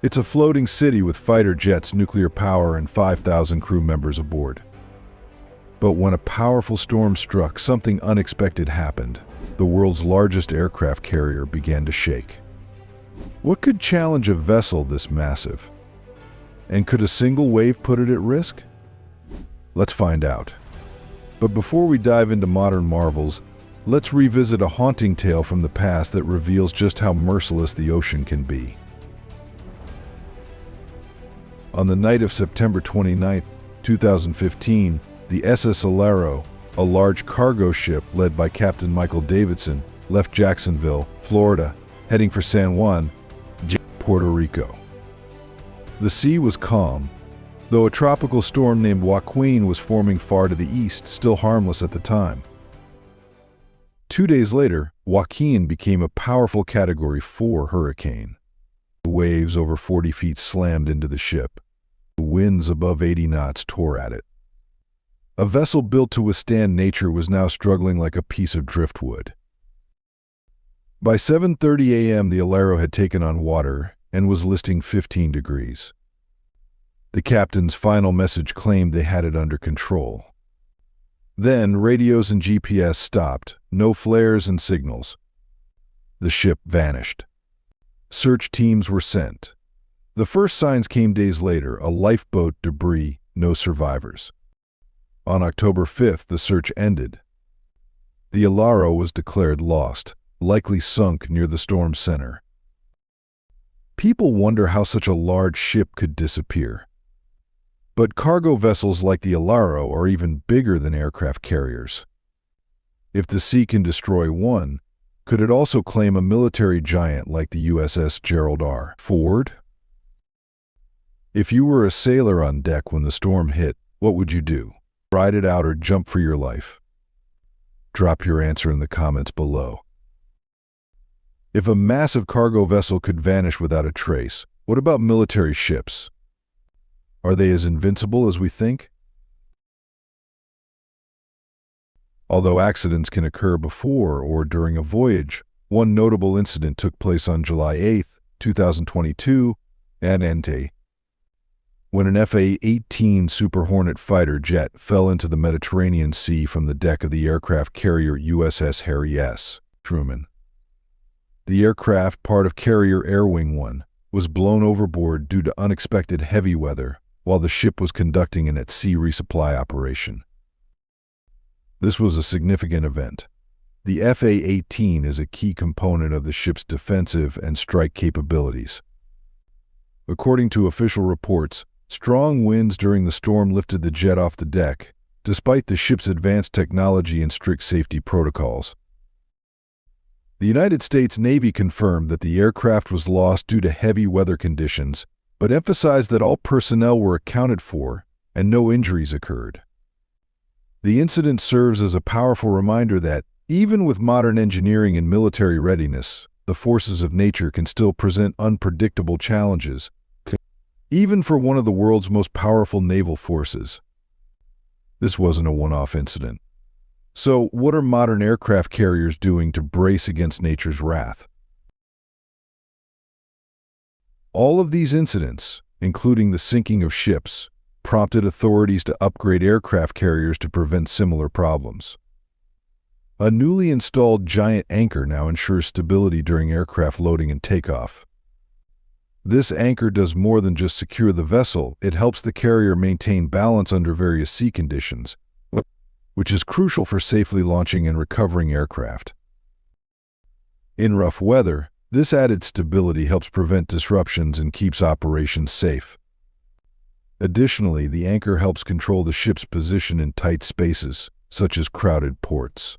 It's a floating city with fighter jets, nuclear power, and 5,000 crew members aboard. But when a powerful storm struck, something unexpected happened. The world's largest aircraft carrier began to shake. What could challenge a vessel this massive? And could a single wave put it at risk? Let's find out. But before we dive into modern marvels, let's revisit a haunting tale from the past that reveals just how merciless the ocean can be. On the night of September 29, 2015, the SS Alaro, a large cargo ship led by Captain Michael Davidson, left Jacksonville, Florida, heading for San Juan, Puerto Rico. The sea was calm, though a tropical storm named Joaquin was forming far to the east, still harmless at the time. 2 days later, Joaquin became a powerful Category 4 hurricane. The waves over 40 feet slammed into the ship. The winds above 80 knots tore at it. A vessel built to withstand nature was now struggling like a piece of driftwood. By 7:30 a.m., the Alaro had taken on water and was listing 15 degrees. The captain's final message claimed they had it under control. Then radios and GPS stopped, no flares and signals. The ship vanished. Search teams were sent. The first signs came days later: a lifeboat, debris, no survivors. On October 5th, the search ended. The Alaro was declared lost, likely sunk near the storm center. People wonder how such a large ship could disappear. But cargo vessels like the Alaro are even bigger than aircraft carriers. If the sea can destroy one, could it also claim a military giant like the USS Gerald R. Ford? If you were a sailor on deck when the storm hit, what would you do? Ride it out or jump for your life? Drop your answer in the comments below. If a massive cargo vessel could vanish without a trace, what about military ships? Are they as invincible as we think? Although accidents can occur before or during a voyage, one notable incident took place on July 8, 2022, at Ente, when an F/A-18 Super Hornet fighter jet fell into the Mediterranean Sea from the deck of the aircraft carrier USS Harry S. Truman. The aircraft, part of Carrier Air Wing 1, was blown overboard due to unexpected heavy weather while the ship was conducting an at-sea resupply operation. This was a significant event. The F/A-18 is a key component of the ship's defensive and strike capabilities. According to official reports, strong winds during the storm lifted the jet off the deck, despite the ship's advanced technology and strict safety protocols. The United States Navy confirmed that the aircraft was lost due to heavy weather conditions, but emphasized that all personnel were accounted for and no injuries occurred. The incident serves as a powerful reminder that, even with modern engineering and military readiness, the forces of nature can still present unpredictable challenges, even for one of the world's most powerful naval forces. This wasn't a one-off incident. So, what are modern aircraft carriers doing to brace against nature's wrath? All of these incidents, including the sinking of ships, prompted authorities to upgrade aircraft carriers to prevent similar problems. A newly installed giant anchor now ensures stability during aircraft loading and takeoff. This anchor does more than just secure the vessel, it helps the carrier maintain balance under various sea conditions, which is crucial for safely launching and recovering aircraft. In rough weather, this added stability helps prevent disruptions and keeps operations safe. Additionally, the anchor helps control the ship's position in tight spaces, such as crowded ports.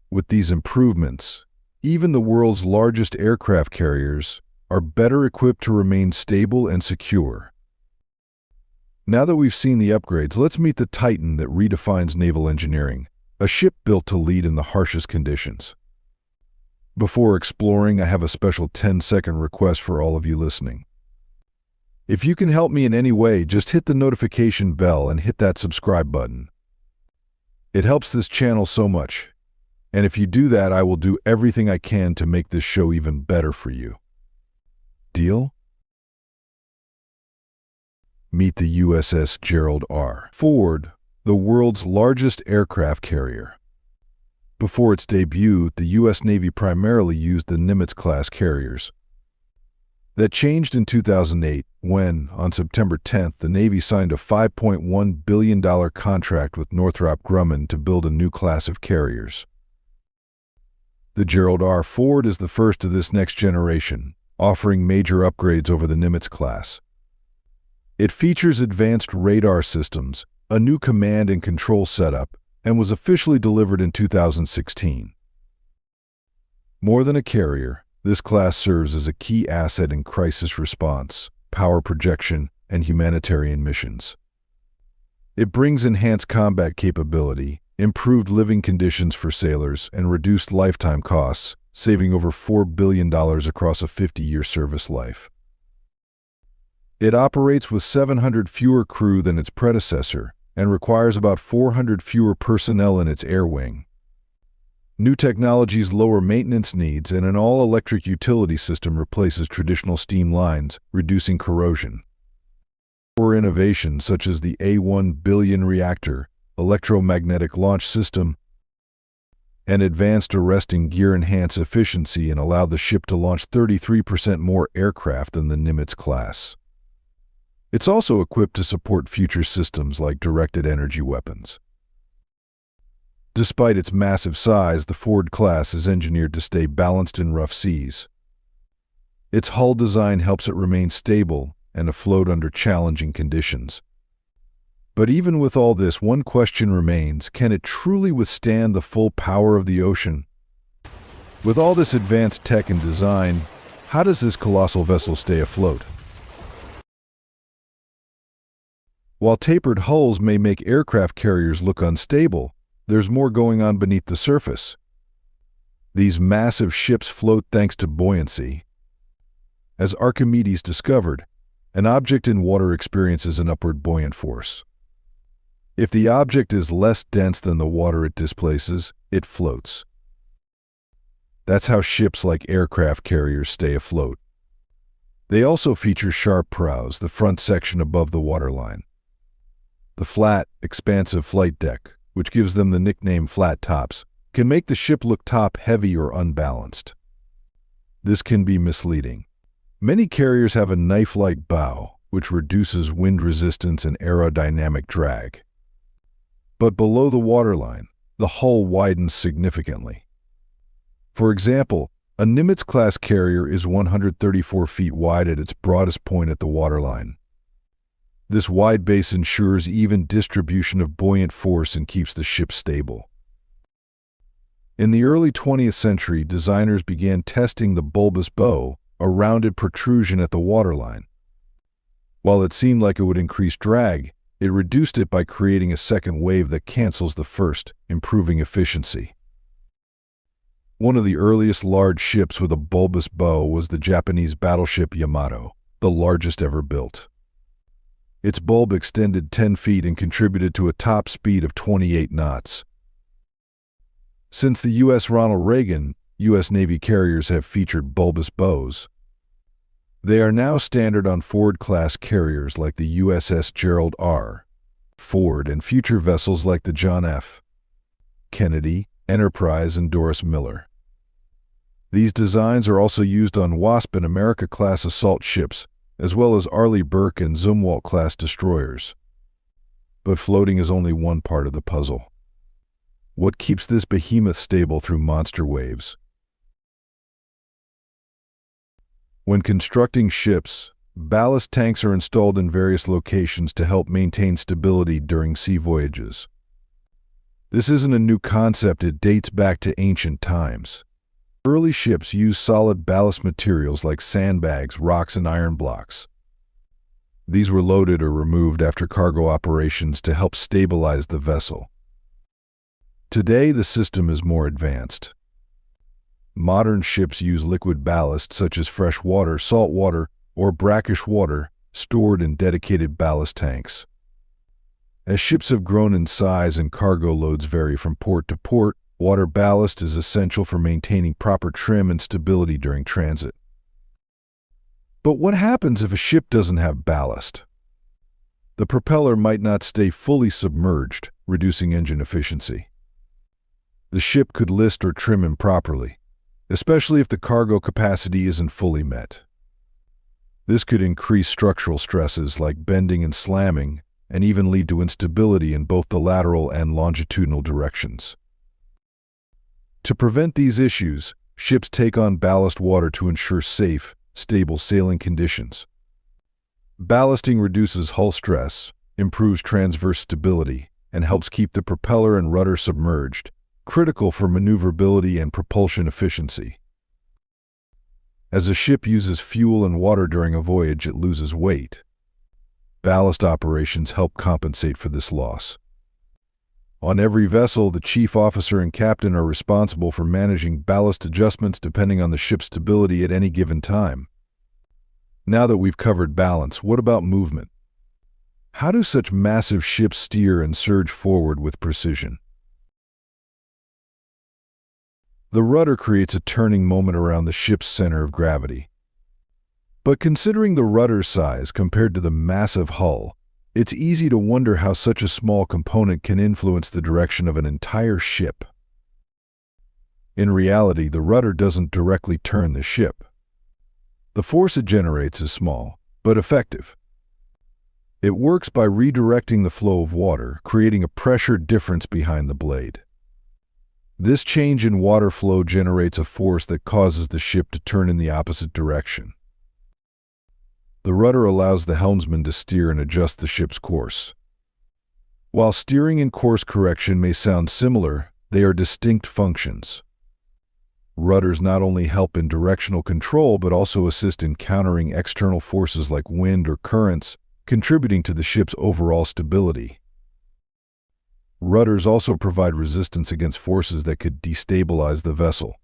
With these improvements, even the world's largest aircraft carriers are better equipped to remain stable and secure. Now that we've seen the upgrades, let's meet the titan that redefines naval engineering, a ship built to lead in the harshest conditions. Before exploring, I have a special 10-second request for all of you listening. If you can help me in any way, just hit the notification bell and hit that subscribe button. It helps this channel so much. And if you do that, I will do everything I can to make this show even better for you. Deal? Meet the USS Gerald R. Ford, the world's largest aircraft carrier. Before its debut, the U.S. Navy primarily used the Nimitz-class carriers. That changed in 2008 when, on September 10th, the Navy signed a $5.1 billion contract with Northrop Grumman to build a new class of carriers. The Gerald R. Ford is the first of this next generation, offering major upgrades over the Nimitz class. It features advanced radar systems, a new command and control setup, and was officially delivered in 2016. More than a carrier, this class serves as a key asset in crisis response, power projection, and humanitarian missions. It brings enhanced combat capability, improved living conditions for sailors, and reduced lifetime costs, saving over $4 billion across a 50-year service life. It operates with 700 fewer crew than its predecessor and requires about 400 fewer personnel in its air wing. New technologies lower maintenance needs, and an all-electric utility system replaces traditional steam lines, reducing corrosion. For innovations such as the A1 billion reactor, electromagnetic launch system, and advanced arresting gear enhance efficiency and allow the ship to launch 33% more aircraft than the Nimitz class. It's also equipped to support future systems like directed energy weapons. Despite its massive size, the Ford class is engineered to stay balanced in rough seas. Its hull design helps it remain stable and afloat under challenging conditions. But even with all this, one question remains: can it truly withstand the full power of the ocean? With all this advanced tech and design, how does this colossal vessel stay afloat? While tapered hulls may make aircraft carriers look unstable, there's more going on beneath the surface. These massive ships float thanks to buoyancy. As Archimedes discovered, an object in water experiences an upward buoyant force. If the object is less dense than the water it displaces, it floats. That's how ships like aircraft carriers stay afloat. They also feature sharp prows, the front section above the waterline. The flat, expansive flight deck, which gives them the nickname flat tops, can make the ship look top-heavy or unbalanced. This can be misleading. Many carriers have a knife-like bow, which reduces wind resistance and aerodynamic drag. But below the waterline, the hull widens significantly. For example, a Nimitz-class carrier is 134 feet wide at its broadest point at the waterline. This wide base ensures even distribution of buoyant force and keeps the ship stable. In the early 20th century, designers began testing the bulbous bow, a rounded protrusion at the waterline. While it seemed like it would increase drag, it reduced it by creating a second wave that cancels the first, improving efficiency. One of the earliest large ships with a bulbous bow was the Japanese battleship Yamato, the largest ever built. Its bulb extended 10 feet and contributed to a top speed of 28 knots. Since the U.S. Ronald Reagan, U.S. Navy carriers have featured bulbous bows. They are now standard on Ford-class carriers like the USS Gerald R. Ford and future vessels like the John F. Kennedy, Enterprise, and Doris Miller. These designs are also used on Wasp and America-class assault ships, as well as Arleigh Burke and Zumwalt-class destroyers. But floating is only one part of the puzzle. What keeps this behemoth stable through monster waves? When constructing ships, ballast tanks are installed in various locations to help maintain stability during sea voyages. This isn't a new concept, it dates back to ancient times. Early ships used solid ballast materials like sandbags, rocks, and iron blocks. These were loaded or removed after cargo operations to help stabilize the vessel. Today, the system is more advanced. Modern ships use liquid ballast such as fresh water, salt water, or brackish water stored in dedicated ballast tanks. As ships have grown in size and cargo loads vary from port to port, water ballast is essential for maintaining proper trim and stability during transit. But what happens if a ship doesn't have ballast? the propeller might not stay fully submerged, reducing engine efficiency. The ship could list or trim improperly, especially if the cargo capacity isn't fully met. This could increase structural stresses like bending and slamming, and even lead to instability in both the lateral and longitudinal directions. To prevent these issues, ships take on ballast water to ensure safe, stable sailing conditions. Ballasting reduces hull stress, improves transverse stability, and helps keep the propeller and rudder submerged, critical for maneuverability and propulsion efficiency. As a ship uses fuel and water during a voyage, it loses weight. Ballast operations help compensate for this loss. On every vessel, the chief officer and captain are responsible for managing ballast adjustments depending on the ship's stability at any given time. Now that we've covered balance, what about movement? How do such massive ships steer and surge forward with precision? The rudder creates a turning moment around the ship's center of gravity. But considering the rudder's size compared to the massive hull, it's easy to wonder how such a small component can influence the direction of an entire ship. In reality, the rudder doesn't directly turn the ship. The force it generates is small, but effective. It works by redirecting the flow of water, creating a pressure difference behind the blade. This change in water flow generates a force that causes the ship to turn in the opposite direction. The rudder allows the helmsman to steer and adjust the ship's course. While steering and course correction may sound similar, they are distinct functions. Rudders not only help in directional control but also assist in countering external forces like wind or currents, contributing to the ship's overall stability. Rudders also provide resistance against forces that could destabilize the vessel.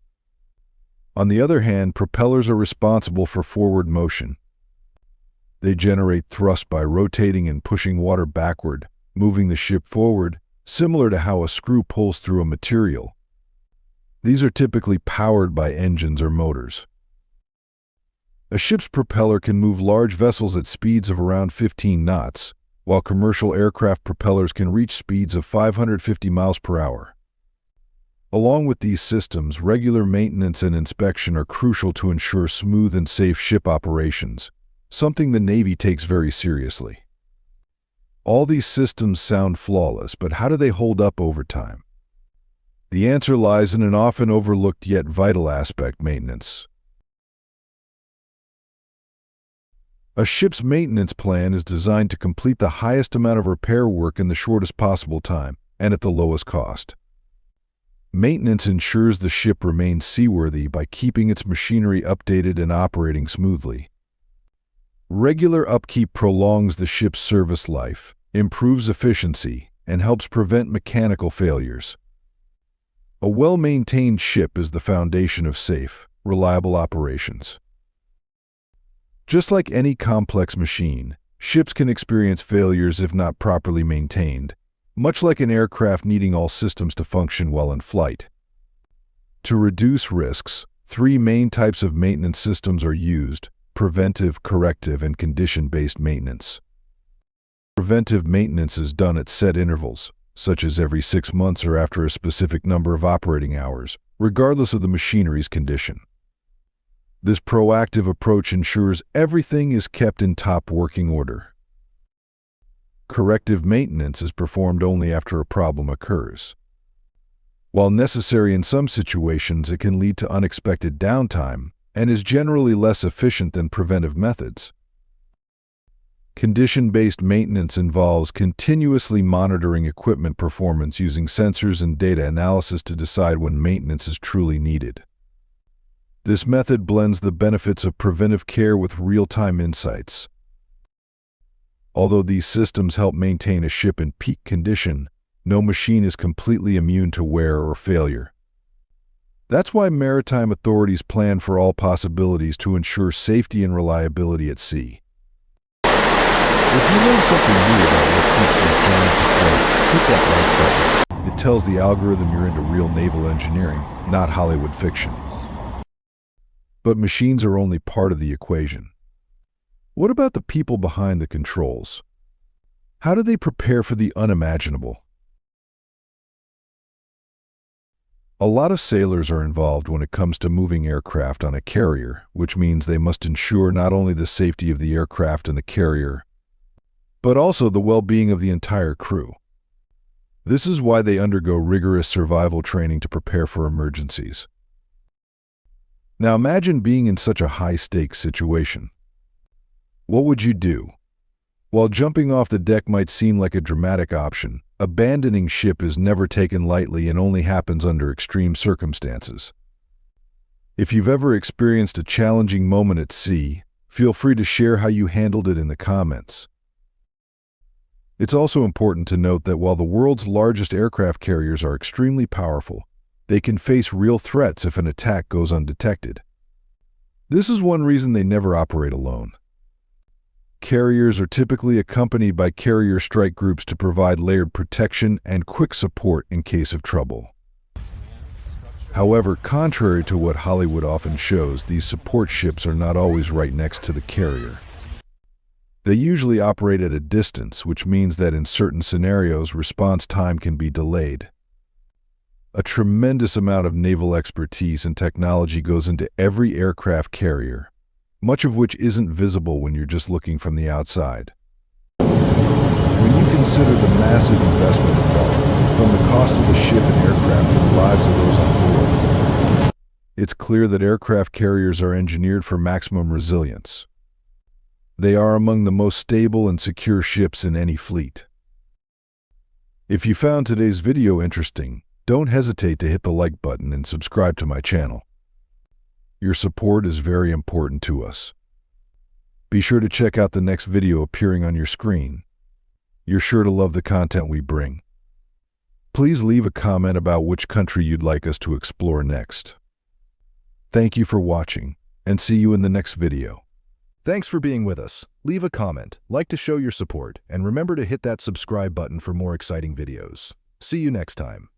On the other hand, propellers are responsible for forward motion. They generate thrust by rotating and pushing water backward, moving the ship forward, similar to how a screw pulls through a material. These are typically powered by engines or motors. A ship's propeller can move large vessels at speeds of around 15 knots, while commercial aircraft propellers can reach speeds of 550 miles per hour. Along with these systems, regular maintenance and inspection are crucial to ensure smooth and safe ship operations, something the Navy takes very seriously. All these systems sound flawless, but how do they hold up over time? The answer lies in an often overlooked yet vital aspect: maintenance. A ship's maintenance plan is designed to complete the highest amount of repair work in the shortest possible time and at the lowest cost. Maintenance ensures the ship remains seaworthy by keeping its machinery updated and operating smoothly. Regular upkeep prolongs the ship's service life, improves efficiency, and helps prevent mechanical failures. A well-maintained ship is the foundation of safe, reliable operations. Just like any complex machine, ships can experience failures if not properly maintained, much like an aircraft needing all systems to function while in flight. To reduce risks, three main types of maintenance systems are used: preventive, corrective, and condition-based maintenance. Preventive maintenance is done at set intervals, such as every 6 months or after a specific number of operating hours, regardless of the machinery's condition. This proactive approach ensures everything is kept in top working order. Corrective maintenance is performed only after a problem occurs. While necessary in some situations, it can lead to unexpected downtime and is generally less efficient than preventive methods. Condition-based maintenance involves continuously monitoring equipment performance using sensors and data analysis to decide when maintenance is truly needed. This method blends the benefits of preventive care with real-time insights. Although these systems help maintain a ship in peak condition, no machine is completely immune to wear or failure. That's why maritime authorities plan for all possibilities to ensure safety and reliability at sea. If you learn something new about what keeps these giants afloat, hit that like button. It tells the algorithm you're into real naval engineering, not Hollywood fiction. But machines are only part of the equation. What about the people behind the controls? How do they prepare for the unimaginable? A lot of sailors are involved when it comes to moving aircraft on a carrier, which means they must ensure not only the safety of the aircraft and the carrier, but also the well-being of the entire crew. This is why they undergo rigorous survival training to prepare for emergencies. Now imagine being in such a high-stakes situation. What would you do? While jumping off the deck might seem like a dramatic option, abandoning ship is never taken lightly and only happens under extreme circumstances. If you've ever experienced a challenging moment at sea, feel free to share how you handled it in the comments. It's also important to note that while the world's largest aircraft carriers are extremely powerful, they can face real threats if an attack goes undetected. This is one reason they never operate alone. Carriers are typically accompanied by carrier strike groups to provide layered protection and quick support in case of trouble. However, contrary to what Hollywood often shows, these support ships are not always right next to the carrier. They usually operate at a distance, which means that in certain scenarios, response time can be delayed. A tremendous amount of naval expertise and technology goes into every aircraft carrier, much of which isn't visible when you're just looking from the outside. When you consider the massive investment involved, from the cost of the ship and aircraft to the lives of those on board, it's clear that aircraft carriers are engineered for maximum resilience. They are among the most stable and secure ships in any fleet. If you found today's video interesting, don't hesitate to hit the like button and subscribe to my channel. Your support is very important to us. Be sure to check out the next video appearing on your screen. You're sure to love the content we bring. Please leave a comment about which country you'd like us to explore next. Thank you for watching, and see you in the next video. Thanks for being with us. Leave a comment, like to show your support, and remember to hit that subscribe button for more exciting videos. See you next time.